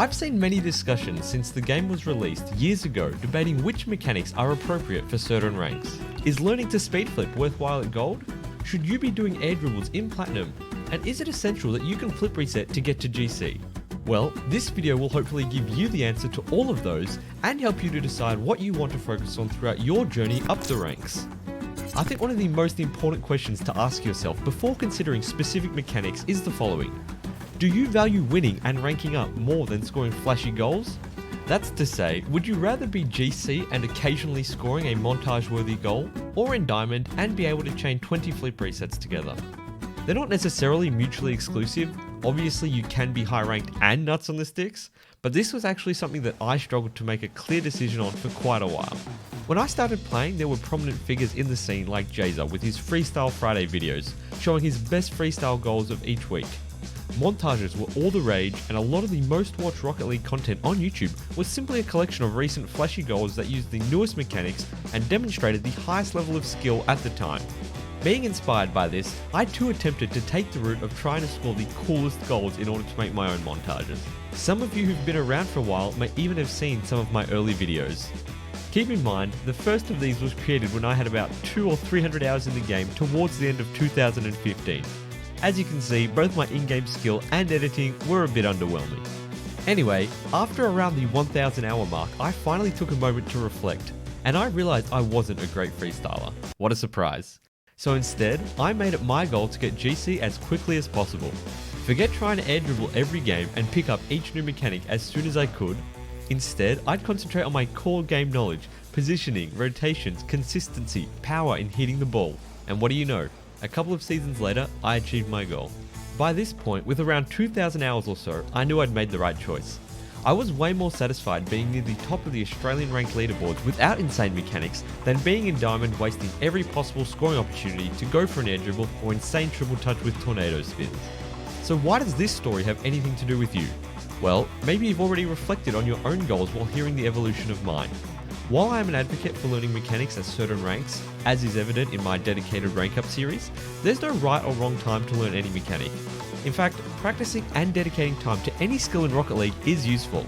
I've seen many discussions since the game was released years ago debating which mechanics are appropriate for certain ranks. Is learning to speedflip worthwhile at gold? Should you be doing air dribbles in platinum? And is it essential that you can flip reset to get to GC? Well, this video will hopefully give you the answer to all of those and help you to decide what you want to focus on throughout your journey up the ranks. I think one of the most important questions to ask yourself before considering specific mechanics is the following. Do you value winning and ranking up more than scoring flashy goals? That's to say, would you rather be GC and occasionally scoring a montage-worthy goal, or in Diamond and be able to chain 20 flip resets together? They're not necessarily mutually exclusive. Obviously you can be high ranked and nuts on the sticks, but this was actually something that I struggled to make a clear decision on for quite a while. When I started playing, there were prominent figures in the scene like Jazer with his Freestyle Friday videos, showing his best freestyle goals of each week. Montages were all the rage, and a lot of the most watched Rocket League content on YouTube was simply a collection of recent flashy goals that used the newest mechanics and demonstrated the highest level of skill at the time. Being inspired by this, I too attempted to take the route of trying to score the coolest goals in order to make my own montages. Some of you who've been around for a while may even have seen some of my early videos. Keep in mind, the first of these was created when I had about 200 or 300 hours in the game towards the end of 2015. As you can see, both my in-game skill and editing were a bit underwhelming. Anyway, after around the 1000 hour mark, I finally took a moment to reflect, and I realized I wasn't a great freestyler. What a surprise. So instead, I made it my goal to get GC as quickly as possible. Forget trying to air dribble every game and pick up each new mechanic as soon as I could. Instead, I'd concentrate on my core game knowledge, positioning, rotations, consistency, power in hitting the ball. And what do you know? A couple of seasons later, I achieved my goal. By this point, with around 2000 hours or so, I knew I'd made the right choice. I was way more satisfied being near the top of the Australian ranked leaderboards without insane mechanics than being in Diamond wasting every possible scoring opportunity to go for an air dribble or insane triple touch with tornado spins. So why does this story have anything to do with you? Well, maybe you've already reflected on your own goals while hearing the evolution of mine. While I am an advocate for learning mechanics at certain ranks, as is evident in my dedicated rank up series, there's no right or wrong time to learn any mechanic. In fact, practicing and dedicating time to any skill in Rocket League is useful.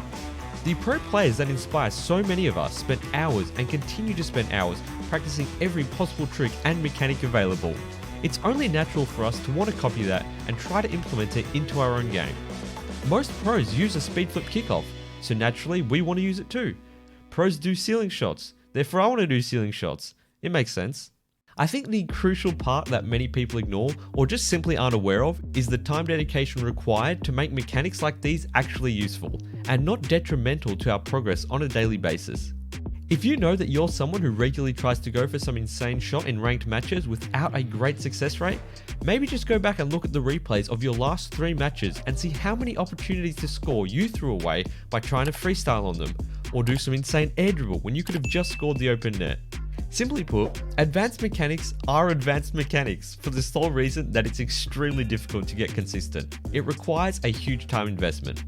The pro players that inspire so many of us spent hours and continue to spend hours practicing every possible trick and mechanic available. It's only natural for us to want to copy that and try to implement it into our own game. Most pros use a speedflip kickoff, so naturally we want to use it too. Pros do ceiling shots, therefore I want to do ceiling shots. It makes sense. I think the crucial part that many people ignore or just simply aren't aware of is the time dedication required to make mechanics like these actually useful and not detrimental to our progress on a daily basis. If you know that you're someone who regularly tries to go for some insane shot in ranked matches without a great success rate, maybe just go back and look at the replays of your last 3 matches and see how many opportunities to score you threw away by trying to freestyle on them, or do some insane air dribble when you could have just scored the open net. Simply put, advanced mechanics are advanced mechanics for the sole reason that it's extremely difficult to get consistent. It requires a huge time investment.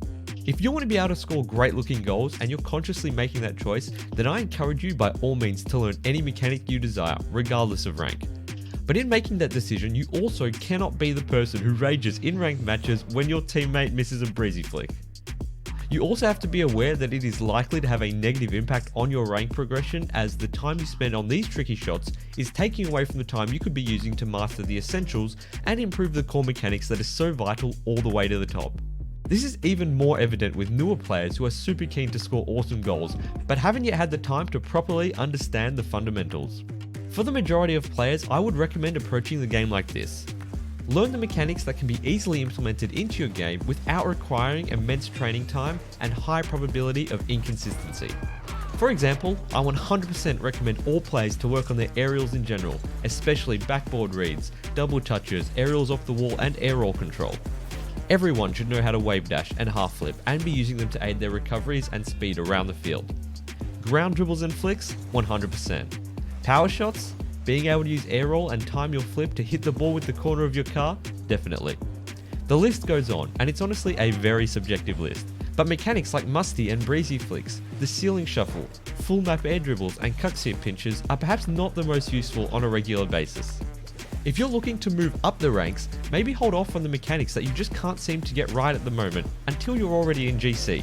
If you want to be able to score great looking goals and you're consciously making that choice, then I encourage you by all means to learn any mechanic you desire, regardless of rank. But in making that decision, you also cannot be the person who rages in ranked matches when your teammate misses a breezy flick. You also have to be aware that it is likely to have a negative impact on your rank progression, as the time you spend on these tricky shots is taking away from the time you could be using to master the essentials and improve the core mechanics that is so vital all the way to the top. This is even more evident with newer players who are super keen to score awesome goals, but haven't yet had the time to properly understand the fundamentals. For the majority of players, I would recommend approaching the game like this. Learn the mechanics that can be easily implemented into your game without requiring immense training time and high probability of inconsistency. For example, I 100% recommend all players to work on their aerials in general, especially backboard reads, double touches, aerials off the wall and air roll control. Everyone should know how to wave dash and half flip and be using them to aid their recoveries and speed around the field. Ground dribbles and flicks, 100%. Power shots? Being able to use air roll and time your flip to hit the ball with the corner of your car? Definitely. The list goes on, and it's honestly a very subjective list, but mechanics like musty and breezy flicks, the ceiling shuffle, full map air dribbles and cuck seat pinches are perhaps not the most useful on a regular basis. If you're looking to move up the ranks, maybe hold off on the mechanics that you just can't seem to get right at the moment until you're already in GC.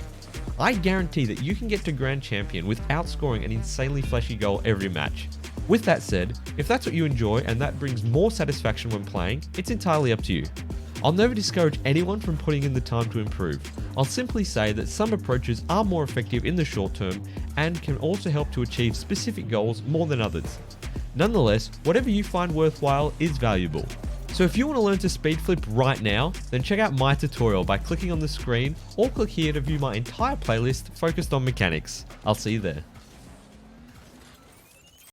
I guarantee that you can get to Grand Champion without scoring an insanely flashy goal every match. With that said, if that's what you enjoy and that brings more satisfaction when playing, it's entirely up to you. I'll never discourage anyone from putting in the time to improve. I'll simply say that some approaches are more effective in the short term and can also help to achieve specific goals more than others. Nonetheless, whatever you find worthwhile is valuable. So if you want to learn to speed flip right now, then check out my tutorial by clicking on the screen or click here to view my entire playlist focused on mechanics. I'll see you there.